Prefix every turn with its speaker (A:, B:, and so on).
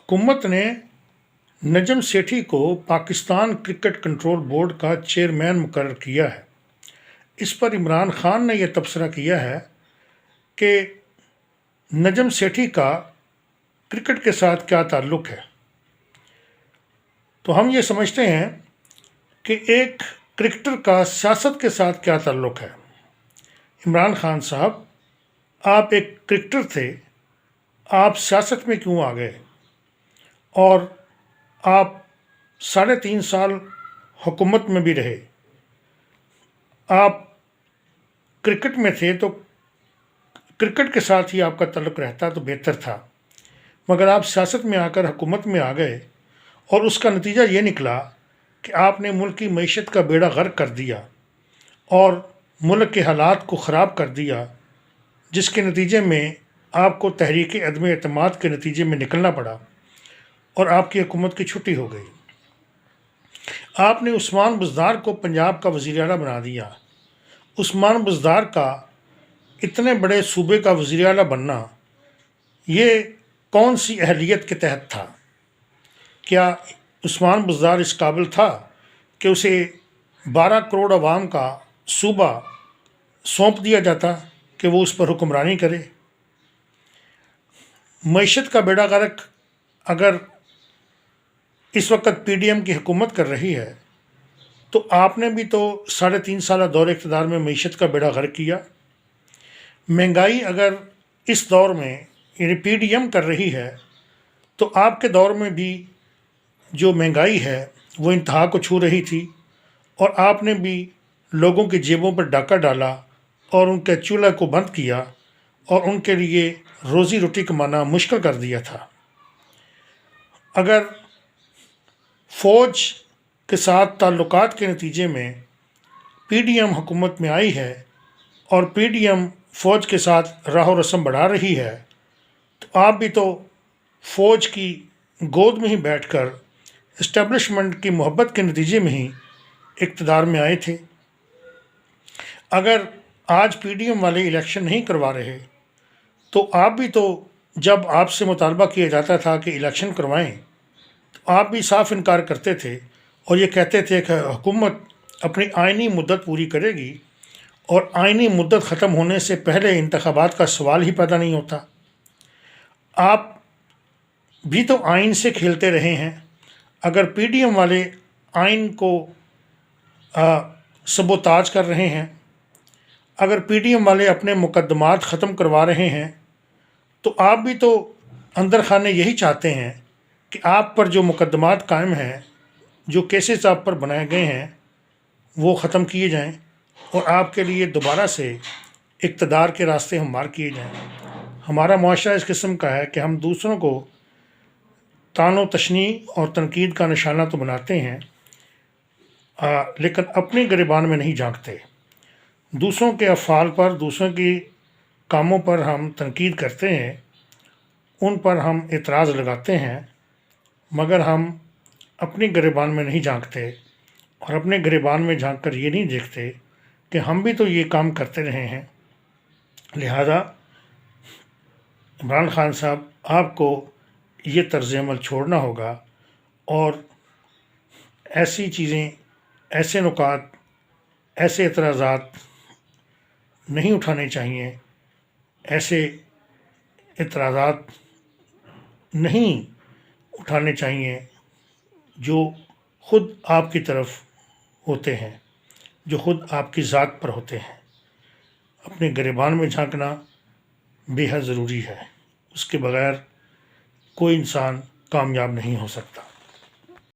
A: हुकूमत ने नजम सेठी को पाकिस्तान क्रिकेट कंट्रोल बोर्ड का चेयरमैन मुकर्रर किया है। इस पर इमरान खान ने यह तबसरा किया है कि नजम सेठी का क्रिकेट के साथ क्या ताल्लुक़ है। तो हम ये समझते हैं कि एक क्रिकेटर का सियासत के साथ क्या ताल्लुक़ है। इमरान खान साहब, आप एक क्रिकेटर थे, आप सियासत में क्यों आ गए? और आप 3.5 साल हुकूमत में भी रहे। आप क्रिकेट में थे तो क्रिकेट के साथ ही आपका ताल्लुक़ रहता तो बेहतर था, मगर आप सियासत में आकर हुकूमत में आ गए और उसका नतीजा ये निकला कि आपने मुल्क की मईशत का बेड़ा गर्क कर दिया और मुल्क के हालात को ख़राब कर दिया, जिसके नतीजे में आपको तहरीक अदम एतमाद के नतीजे में निकलना पड़ा और आपकी हुकूमत की छुट्टी हो गई। आपने उस्मान बुज़दार को पंजाब का वज़ीर आला बना दिया। उस्मान बुज़दार का इतने बड़े सूबे का वज़ीर आला बनना ये कौन सी अहलियत के तहत था? क्या उस्मान बुज़दार इस काबिल था कि उसे 12 करोड़ आवाम का सूबा सौंप दिया जाता कि वो उस पर हुक्मरानी करे? मईशत का बेड़ा गर्क अगर इस वक्त PDM की हुकूमत कर रही है तो आपने भी तो 3.5 साल दौर इक़्तिदार में मईशत का बेड़ा गर्क किया। महंगाई अगर इस दौर में यानी PDM कर रही है तो आपके दौर में भी जो महंगाई है वो इंतहा को छू रही थी और आपने भी लोगों की जेबों पर डाका डाला और उनके चूल्हे को बंद किया और उनके लिए रोज़ी रोटी कमाना मुश्किल कर दिया था। अगर फ़ौज के साथ ताल्लुकात के नतीजे में PDM हुकूमत में आई है और PDM फ़ौज के साथ राह रस्म बढ़ा रही है तो आप भी तो फ़ौज की गोद में ही बैठकर इस्टेब्लिशमेंट की मोहब्बत के नतीजे में ही इक़्तिदार में आए थे। अगर आज PDM वाले इलेक्शन नहीं करवा रहे तो आप भी तो, जब आपसे मुतालबा किया जाता था कि इलेक्शन करवाएं, तो आप भी साफ इनकार करते थे और ये कहते थे कि हुकूमत अपनी आइनी मुद्दत पूरी करेगी और आइनी मुद्दत ख़त्म होने से पहले इंतखाबात का सवाल ही पैदा नहीं होता। आप भी तो आइन से खेलते रहे हैं। अगर PDM वाले आइन को सबोताज कर रहे हैं, अगर PDM वाले अपने मुकद्दमात ख़त्म करवा रहे हैं तो आप भी तो अंदर खाने यही चाहते हैं कि आप पर जो मुकद्दमात कायम हैं, जो केसेस आप पर बनाए गए हैं, वो ख़त्म किए जाएं और आपके लिए दोबारा से इक़्तिदार के रास्ते हमवार किए जाएं। हमारा मुआशरा इस किस्म का है कि हम दूसरों को तानो तशनी और तनकीद का निशाना तो बनाते हैं, लेकिन अपने गिरबान में नहीं झांकते। दूसरों के अफ़ाल पर, दूसरों की कामों पर हम तनकीद करते हैं, उन पर हम एतराज़ लगाते हैं, मगर हम अपनी गिरबान में नहीं झांकते और अपने गिरबान में झांक कर ये नहीं देखते कि हम भी तो ये काम करते रहे हैं। लिहाजा इमरान खान साहब, आपको ये तर्ज़ अमल छोड़ना होगा और ऐसी चीज़ें, ऐसे नुकात, ऐसे एतराज़ात नहीं उठाने चाहिए। ऐसे एतराज़ात नहीं उठाने चाहिए जो ख़ुद आपकी तरफ होते हैं, जो ख़ुद आपकी ज़ात पर होते हैं। अपने गिरबान में झांकना बेहद ज़रूरी है, उसके बग़ैर कोई इंसान कामयाब नहीं हो सकता।